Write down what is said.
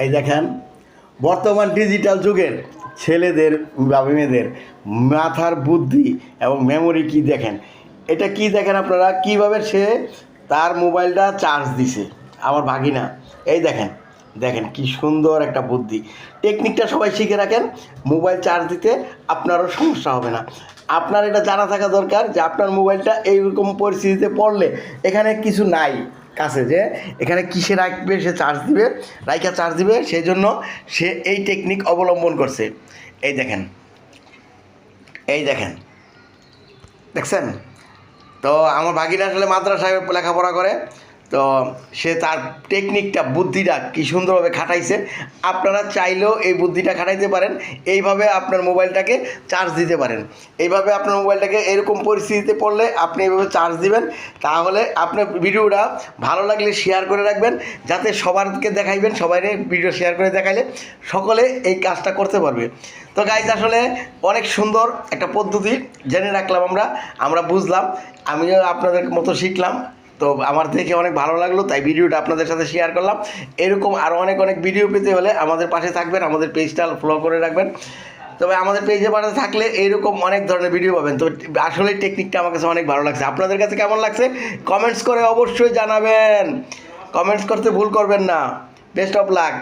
এই দেখেন, বর্তমান ডিজিটাল যুগের ছেলেদের বা মেয়েদের মাথার বুদ্ধি এবং মেমোরি কি দেখেন। এটা কি দেখেন আপনারা, কীভাবে সে তার মোবাইলটা চার্জ দিছে আমার ভাগিনা। এই দেখেন, দেখেন কি সুন্দর একটা বুদ্ধি। টেকনিকটা সবাই শিখে রাখেন, মোবাইল চার্জ দিতে আপনারও সমস্যা হবে না। আপনার এটা জানা থাকা দরকার যে আপনার মোবাইলটা এইরকম পরিস্থিতিতে পড়লে এখানে কিছু নাই কাছে, যে এখানে কিসে রাখবে সে চার্জ দিবে, রাইখা চার্জ দিবে, সেই জন্য সে এই টেকনিক অবলম্বন করছে। এই দেখেন, এই দেখেন, দেখছেন? তো আমার ভাগিনা আসলে মাদ্রাসায় লেখাপড়া করে, তো সে তার টেকনিকটা বুদ্ধিটা কী সুন্দরভাবে খাটাইছে। আপনারা চাইলেও এই বুদ্ধিটা খাটাইতে পারেন, এইভাবে আপনার মোবাইলটাকে চার্জ দিতে পারেন। এইভাবে আপনার মোবাইলটাকে এরকম পরিস্থিতিতে পড়লে আপনি এইভাবে চার্জ দিবেন। তাহলে আপনার ভিডিওটা ভালো লাগলে শেয়ার করে রাখবেন, যাতে সবারকে দেখাইবেন, সবাই ভিডিও শেয়ার করে দেখাইলে সকলে এই কাজটা করতে পারবে। তো গাইজ, আসলে অনেক সুন্দর একটা পদ্ধতি জেনে রাখলাম, আমরা বুঝলাম, আমিও আপনাদের মতো শিখলাম। তো আমার দেখে অনেক ভালো লাগলো, তাই ভিডিওটা আপনাদের সাথে শেয়ার করলাম। এরকম আরও অনেক অনেক ভিডিও পেতে হলে আমাদের পাশে থাকবেন, আমাদের পেজটা ফলো করে রাখবেন। তবে আমাদের পেজে পাশে থাকলে এইরকম অনেক ধরনের ভিডিও পাবেন। তো আসলে টেকনিকটা আমার কাছে অনেক ভালো লাগছে। আপনাদের কাছে কেমন লাগছে কমেন্টস করে অবশ্যই জানাবেন, কমেন্টস করতে ভুল করবেন না। Best of luck.